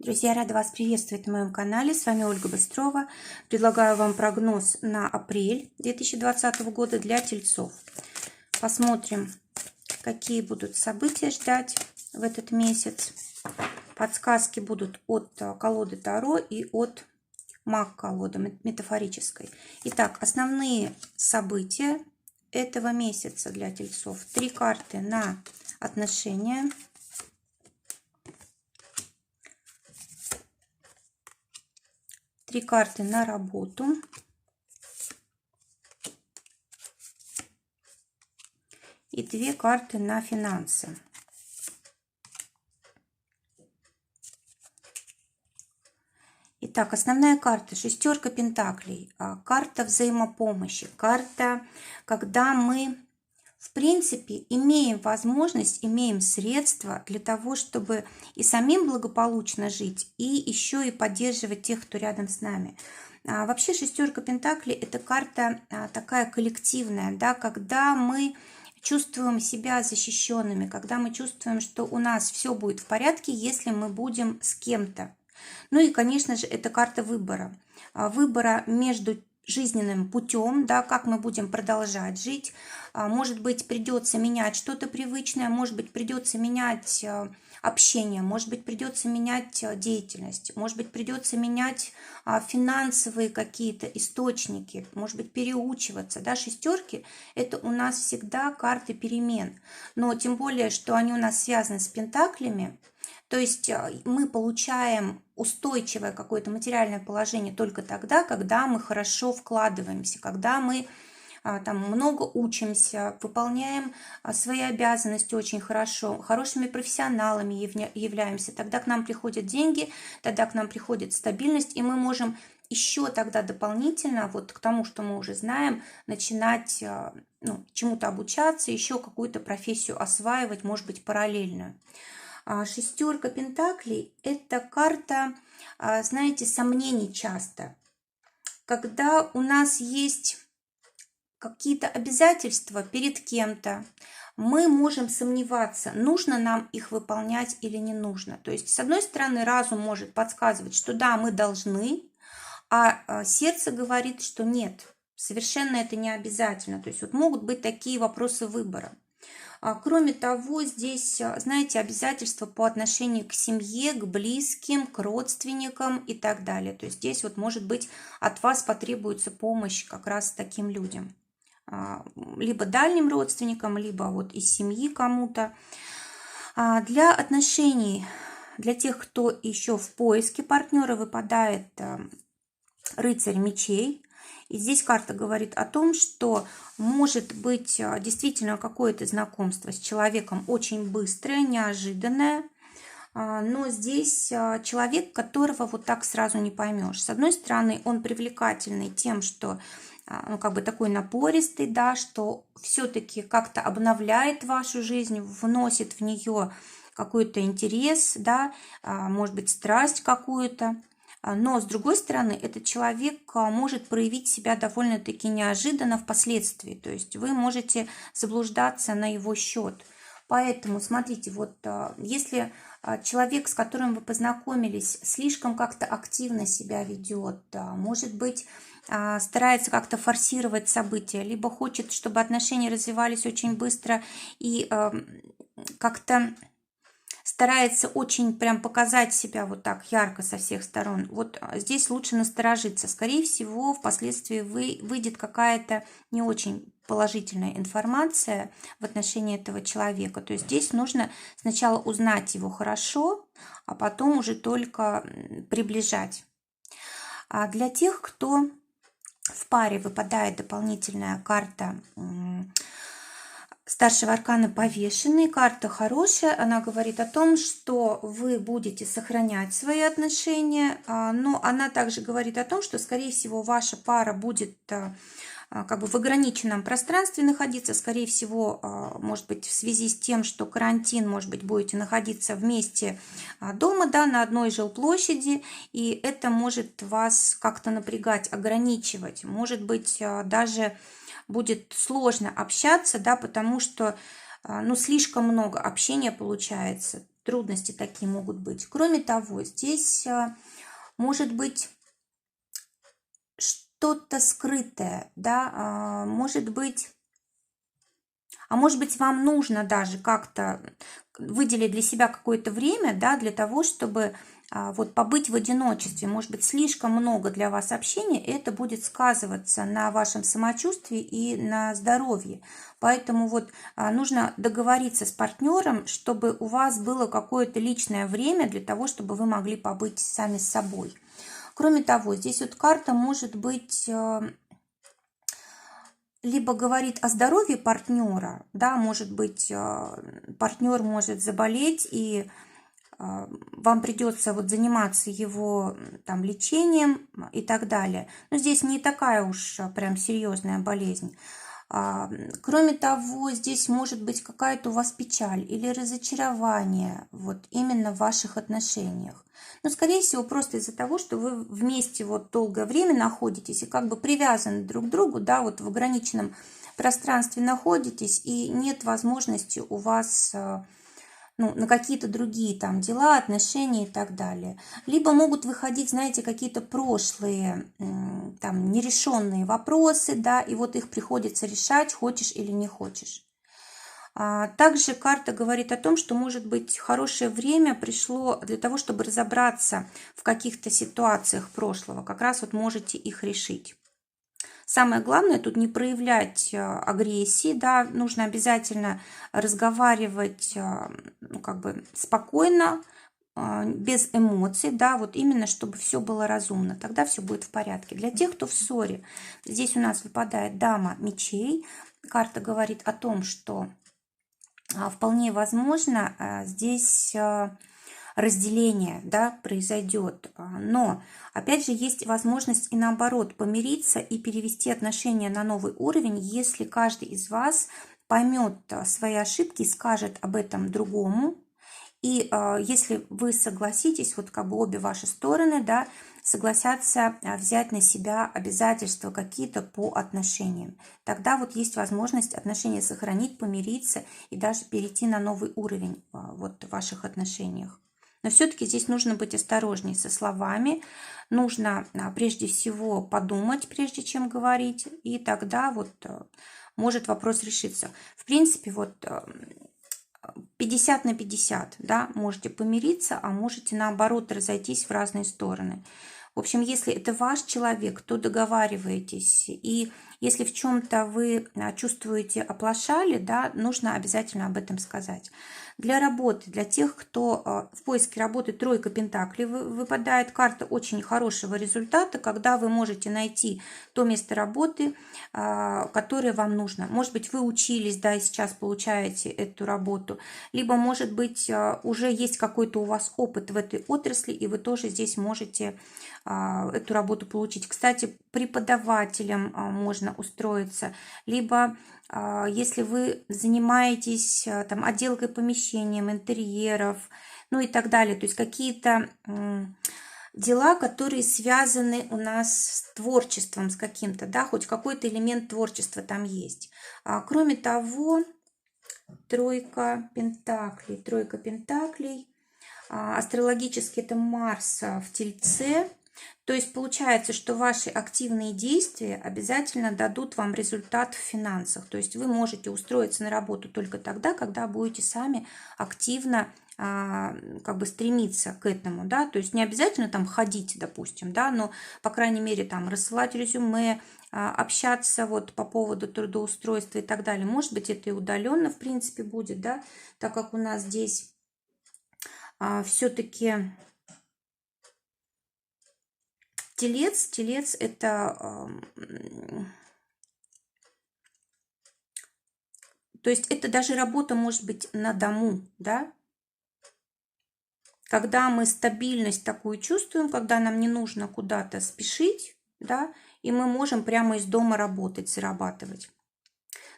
Друзья, рада вас приветствовать на моем канале. С вами Ольга Быстрова. Предлагаю вам прогноз на апрель 2020 года для тельцов. Посмотрим, какие будут события ждать в этот месяц. Подсказки будут от колоды Таро и от маг-колоды метафорической. Итак, основные события этого месяца для тельцов. 3 карты на отношения. 3 карты на работу. И 2 карты на финансы. Итак, основная карта — шестерка пентаклей. Карта взаимопомощи. Карта, когда мы, в принципе, имеем возможность, имеем средства для того, чтобы и самим благополучно жить, и еще и поддерживать тех, кто рядом с нами. Вообще шестерка пентаклей — это карта такая коллективная, да, когда мы чувствуем себя защищенными, когда мы чувствуем, что у нас все будет в порядке, если мы будем с кем-то. Ну и, конечно же, это карта выбора. Выбора между жизненным путем, да, как мы будем продолжать жить. Может быть, придется менять что-то привычное, может быть, придется менять общение, может быть, придется менять деятельность, может быть, придется менять финансовые какие-то источники, может быть, переучиваться. Да, шестерки — это у нас всегда карты перемен, но тем более, что они у нас связаны с пентаклями. То есть мы получаем устойчивое какое-то материальное положение только тогда, когда мы хорошо вкладываемся, когда мы там много учимся, выполняем свои обязанности очень хорошо, хорошими профессионалами являемся. Тогда к нам приходят деньги, тогда к нам приходит стабильность, и мы можем еще тогда дополнительно, вот к тому, что мы уже знаем, начинать чему-то обучаться, еще какую-то профессию осваивать, может быть, параллельную. Шестерка пентаклей — это карта, знаете, сомнений часто. Когда у нас есть какие-то обязательства перед кем-то, мы можем сомневаться, нужно нам их выполнять или не нужно. То есть, с одной стороны, разум может подсказывать, что да, мы должны, а сердце говорит, что нет, совершенно это не обязательно. То есть, вот могут быть такие вопросы выбора. Кроме того, здесь, знаете, обязательства по отношению к семье, к близким, к родственникам и так далее. То есть здесь вот, может быть, от вас потребуется помощь как раз таким людям. Либо дальним родственникам, либо вот из семьи кому-то. Для отношений, для тех, кто еще в поиске партнера, выпадает рыцарь мечей. И здесь карта говорит о том, что может быть действительно какое-то знакомство с человеком очень быстрое, неожиданное, но здесь человек, которого вот так сразу не поймешь. С одной стороны, он привлекательный тем, что как бы такой напористый, да, что все-таки как-то обновляет вашу жизнь, вносит в нее какой-то интерес, да, может быть, страсть какую-то. Но, с другой стороны, этот человек может проявить себя довольно-таки неожиданно впоследствии. То есть вы можете заблуждаться на его счет. Поэтому, смотрите, вот если человек, с которым вы познакомились, слишком как-то активно себя ведет, может быть, старается как-то форсировать события, либо хочет, чтобы отношения развивались очень быстро и как-то старается очень прям показать себя вот так ярко со всех сторон. Вот здесь лучше насторожиться. Скорее всего, впоследствии выйдет какая-то не очень положительная информация в отношении этого человека. То есть здесь нужно сначала узнать его хорошо, а потом уже только приближать. А для тех, кто в паре, выпадает дополнительная карта старшего аркана повешенный. Карта хорошая, она говорит о том, что вы будете сохранять свои отношения, но она также говорит о том, что, скорее всего, ваша пара будет как бы в ограниченном пространстве находиться, скорее всего, может быть, в связи с тем, что карантин, может быть, будете находиться вместе дома, да, на одной жилплощади, и это может вас как-то напрягать, ограничивать, может быть, даже будет сложно общаться, да, потому что слишком много общения получается. трудности такие могут быть. Кроме того, здесь может быть что-то скрытое, да, может быть, вам нужно даже как-то выделить для себя какое-то время, да, для того, чтобы вот побыть в одиночестве. Может быть, слишком много для вас общения, и это будет сказываться на вашем самочувствии и на здоровье. Поэтому вот нужно договориться с партнером, чтобы у вас было какое-то личное время для того, чтобы вы могли побыть сами с собой. Кроме того, здесь вот карта может быть либо говорит о здоровье партнера, да, может быть, партнер может заболеть, и вам придется вот заниматься его там лечением и так далее. Но здесь не такая уж прям серьезная болезнь. Кроме того, здесь может быть какая-то у вас печаль или разочарование вот именно в ваших отношениях. Но, скорее всего, просто из-за того, что вы вместе вот долгое время находитесь и как бы привязаны друг к другу, да, вот в ограниченном пространстве находитесь, и нет возможности у вас на какие-то другие там дела, отношения и так далее. Либо могут выходить, знаете, какие-то прошлые там нерешенные вопросы, да, и вот их приходится решать, хочешь или не хочешь. Также карта говорит о том, что, может быть, хорошее время пришло для того, чтобы разобраться в каких-то ситуациях прошлого. Как раз вот можете их решить. Самое главное тут не проявлять агрессии, да, нужно обязательно разговаривать, ну, как бы спокойно, без эмоций, да, вот именно, чтобы все было разумно, тогда все будет в порядке. Для тех, кто в ссоре, здесь у нас выпадает дама мечей, карта говорит о том, что вполне возможно здесь разделение, да, произойдет. Но, опять же, есть возможность и наоборот помириться и перевести отношения на новый уровень, если каждый из вас поймет свои ошибки и скажет об этом другому. И если вы согласитесь, вот как бы обе ваши стороны, да, согласятся взять на себя обязательства какие-то по отношениям, тогда вот есть возможность отношения сохранить, помириться и даже перейти на новый уровень вот в ваших отношениях. Но все-таки здесь нужно быть осторожней со словами, нужно прежде всего подумать, прежде чем говорить, и тогда вот может вопрос решиться. В принципе, вот 50 на 50, да, можете помириться, а можете наоборот разойтись в разные стороны. В общем, если это ваш человек, то договариваетесь. И если в чем-то вы чувствуете оплошали, да, нужно обязательно об этом сказать. Для работы, для тех, кто в поиске работы, тройка пентаклей, выпадает карта очень хорошего результата, когда вы можете найти то место работы, которое вам нужно. Может быть, вы учились, да, и сейчас получаете эту работу, либо, может быть, уже есть какой-то у вас опыт в этой отрасли, и вы тоже здесь можете эту работу получить. Кстати, преподавателем можно устроиться, либо если вы занимаетесь там отделкой помещением, интерьеров, ну и так далее, то есть какие-то дела, которые связаны у нас с творчеством, с каким-то, да, хоть какой-то элемент творчества там есть. Кроме того, тройка пентаклей, астрологически это Марс в Тельце. То есть получается, что ваши активные действия обязательно дадут вам результат в финансах. То есть вы можете устроиться на работу только тогда, когда будете сами активно как бы стремиться к этому, да, то есть не обязательно там ходить, допустим, да, но, по крайней мере, там рассылать резюме, общаться вот по поводу трудоустройства и так далее. Может быть, это и удаленно, в принципе, будет, да, так как у нас здесь все-таки Телец это, то есть это даже работа может быть на дому, да, когда мы стабильность такую чувствуем, когда нам не нужно куда-то спешить, да, и мы можем прямо из дома работать, зарабатывать.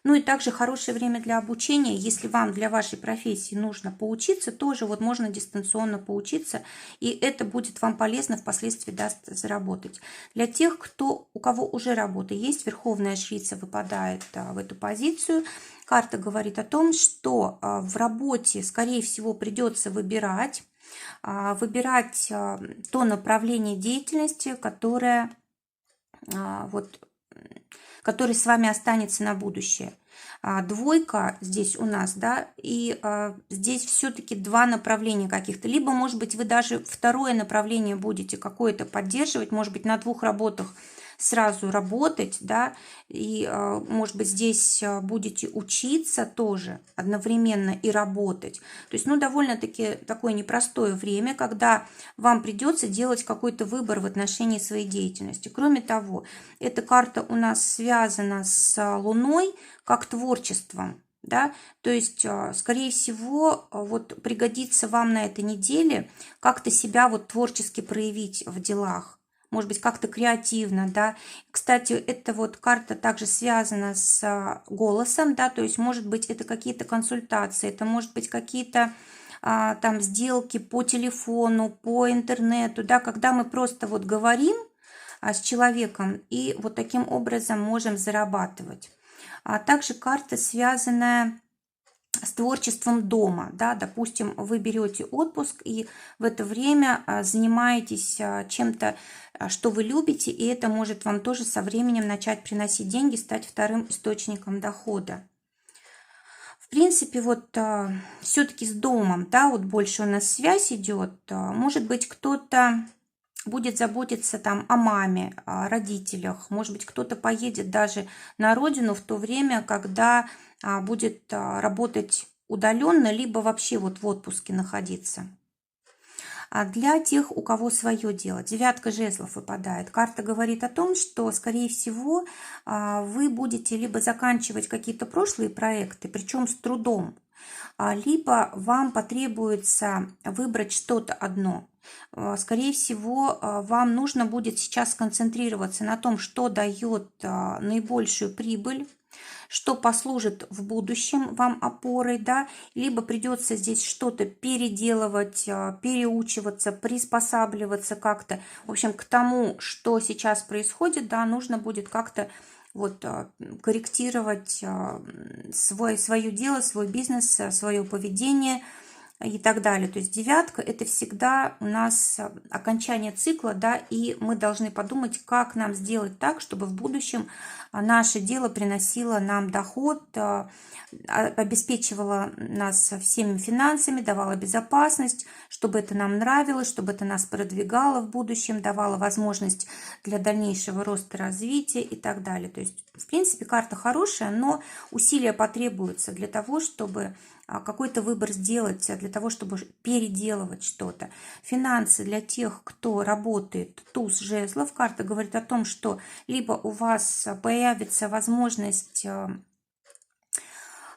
Ну и также хорошее время для обучения. Если вам для вашей профессии нужно поучиться, тоже вот можно дистанционно поучиться, и это будет вам полезно, впоследствии даст заработать. Для тех, у кого уже работа есть, Верховная Жрица выпадает в эту позицию. Карта говорит о том, что в работе, скорее всего, придется выбирать то направление деятельности, которое который с вами останется на будущее. Двойка здесь у нас, да, и здесь все-таки два направления каких-то. Либо, может быть, вы даже второе направление будете какое-то поддерживать, может быть, на двух работах сразу работать, да, и, может быть, здесь будете учиться тоже одновременно и работать. То есть, ну, довольно-таки такое непростое время, когда вам придется делать какой-то выбор в отношении своей деятельности. Кроме того, эта карта у нас связана с Луной как творчеством. Да? То есть, скорее всего, вот пригодится вам на этой неделе как-то себя вот творчески проявить в делах. Может быть, как-то креативно, да. Кстати, эта вот карта также связана с голосом, да, то есть, может быть, это какие-то консультации, это может быть какие-то там сделки по телефону, по интернету, да, когда мы просто вот говорим с человеком и вот таким образом можем зарабатывать. А также карта, связанная с творчеством дома, да, допустим, вы берете отпуск и в это время занимаетесь чем-то, что вы любите, и это может вам тоже со временем начать приносить деньги, стать вторым источником дохода. В принципе, вот все-таки с домом, да, вот больше у нас связь идет. Может быть, кто-то будет заботиться там о маме, о родителях. Может быть, кто-то поедет даже на родину в то время, когда будет работать удаленно, либо вообще вот в отпуске находиться. А для тех, у кого свое дело, девятка жезлов выпадает. Карта говорит о том, что, скорее всего, вы будете либо заканчивать какие-то прошлые проекты, причем с трудом, либо вам потребуется выбрать что-то одно. Скорее всего, вам нужно будет сейчас сконцентрироваться на том, что дает наибольшую прибыль, что послужит в будущем вам опорой, да, либо придется здесь что-то переделывать, переучиваться, приспосабливаться как-то. В общем, к тому, что сейчас происходит, да, нужно будет как-то вот корректировать свое дело, свой бизнес, свое поведение и так далее. То есть девятка – это всегда у нас окончание цикла, да, и мы должны подумать, как нам сделать так, чтобы в будущем наше дело приносило нам доход, обеспечивало нас всеми финансами, давало безопасность, чтобы это нам нравилось, чтобы это нас продвигало в будущем, давало возможность для дальнейшего роста, развития и так далее. То есть, в принципе, карта хорошая, но усилия потребуются для того, чтобы какой-то выбор сделать, для того, чтобы переделывать что-то. Финансы для тех, кто работает, туз жезлов. Карта говорит о том, что либо у вас появится возможность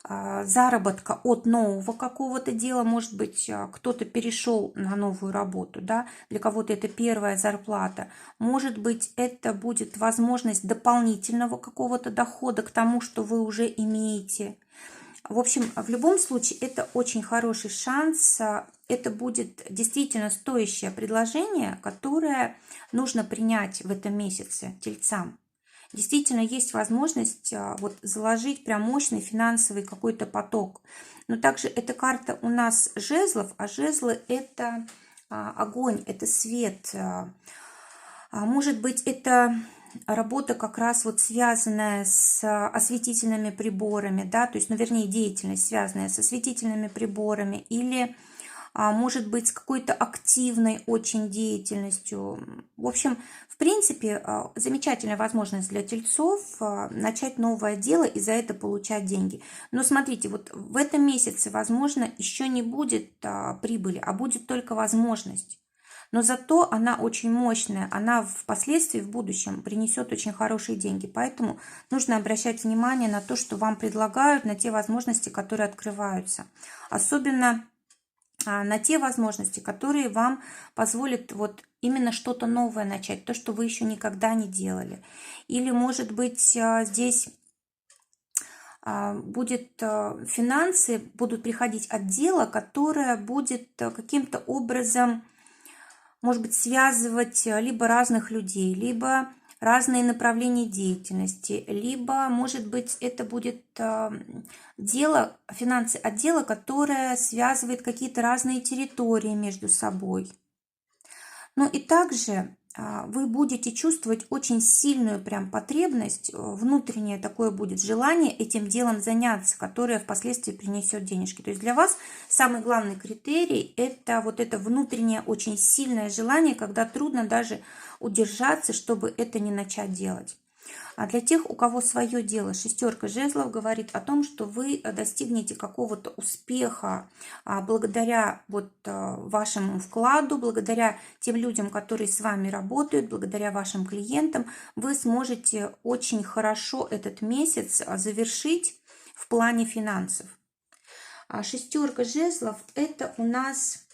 заработка от нового какого-то дела, может быть, кто-то перешел на новую работу, да, для кого-то это первая зарплата, может быть, это будет возможность дополнительного какого-то дохода к тому, что вы уже имеете. В общем, в любом случае, это очень хороший шанс, это будет действительно стоящее предложение, которое нужно принять в этом месяце тельцам. Действительно есть возможность вот заложить прям мощный финансовый какой-то поток. Но также эта карта у нас жезлов, а жезлы – это огонь, это свет. Может быть, это работа как раз вот связанная с осветительными приборами, да, то есть, ну, вернее, деятельность, связанная с осветительными приборами, или, может быть, с какой-то активной очень деятельностью. В общем, в принципе, замечательная возможность для тельцов начать новое дело и за это получать деньги. Но смотрите, вот в этом месяце, возможно, еще не будет прибыли, а будет только возможность. Но зато она очень мощная, она впоследствии, в будущем принесет очень хорошие деньги. Поэтому нужно обращать внимание на то, что вам предлагают, на те возможности, которые открываются. Особенно на те возможности, которые вам позволят вот именно что-то новое начать, то, что вы еще никогда не делали. Или, может быть, здесь финансы будут приходить от дела, которое будет каким-то образом, может быть, связывать либо разных людей, либо разные направления деятельности, либо, может быть, это будет дело, финансы от дела, которое связывает какие-то разные территории между собой. Ну и также вы будете чувствовать очень сильную прям потребность, внутреннее такое будет желание этим делом заняться, которое впоследствии принесет денежки. То есть для вас самый главный критерий – это вот это внутреннее очень сильное желание, когда трудно даже удержаться, чтобы это не начать делать. А для тех, у кого свое дело, шестерка жезлов говорит о том, что вы достигнете какого-то успеха благодаря вот вашему вкладу, благодаря тем людям, которые с вами работают, благодаря вашим клиентам, вы сможете очень хорошо этот месяц завершить в плане финансов. А шестерка жезлов – это у нас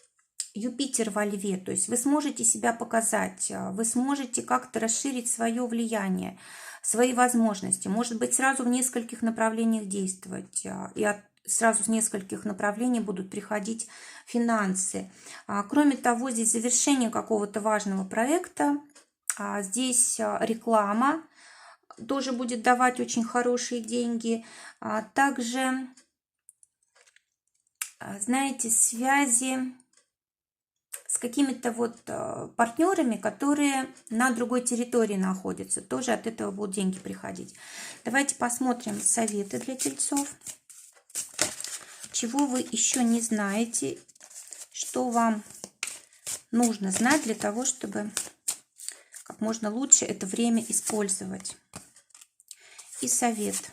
Юпитер во Льве, то есть вы сможете себя показать, вы сможете как-то расширить свое влияние, свои возможности, может быть, сразу в нескольких направлениях действовать, и сразу с нескольких направлений будут приходить финансы. Кроме того, здесь завершение какого-то важного проекта, здесь реклама тоже будет давать очень хорошие деньги, также, знаете, связи с какими-то вот партнерами, которые на другой территории находятся. Тоже от этого будут деньги приходить. Давайте посмотрим советы для тельцов. Чего вы еще не знаете, что вам нужно знать для того, чтобы как можно лучше это время использовать. И совет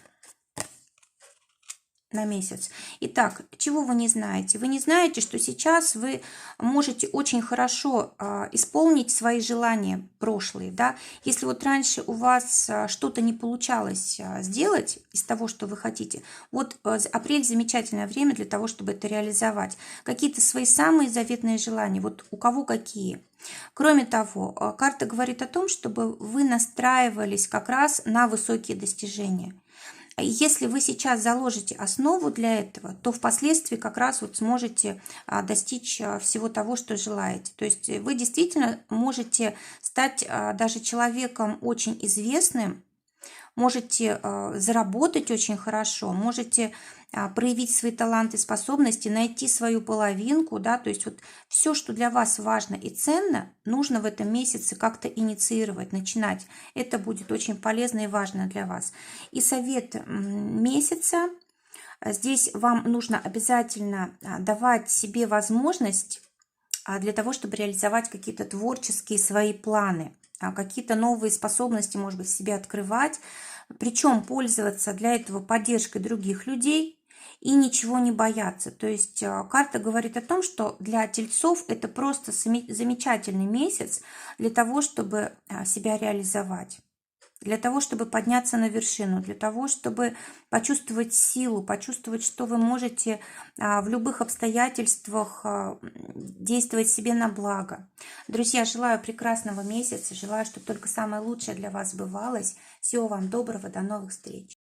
на месяц. Итак, чего вы не знаете? Вы не знаете, что сейчас вы можете очень хорошо исполнить свои желания прошлые, да? Если вот раньше у вас что-то не получалось сделать из того, что вы хотите, вот апрель замечательное время для того, чтобы это реализовать. Какие-то свои самые заветные желания, вот у кого какие. Кроме того, карта говорит о том, чтобы вы настраивались как раз на высокие достижения. Если вы сейчас заложите основу для этого, то впоследствии как раз вот сможете достичь всего того, что желаете. То есть вы действительно можете стать даже человеком очень известным, можете заработать очень хорошо, можете проявить свои таланты, способности, найти свою половинку, да, то есть вот все, что для вас важно и ценно, нужно в этом месяце как-то инициировать, начинать. Это будет очень полезно и важно для вас. И совет месяца. Здесь вам нужно обязательно давать себе возможность для того, чтобы реализовать какие-то творческие свои планы, какие-то новые способности, может быть, в себе открывать, причем пользоваться для этого поддержкой других людей и ничего не бояться. То есть карта говорит о том, что для тельцов это просто замечательный месяц для того, чтобы себя реализовать, для того, чтобы подняться на вершину, для того, чтобы почувствовать силу, почувствовать, что вы можете в любых обстоятельствах действовать себе на благо. Друзья, желаю прекрасного месяца, желаю, чтобы только самое лучшее для вас сбывалось. Всего вам доброго, до новых встреч.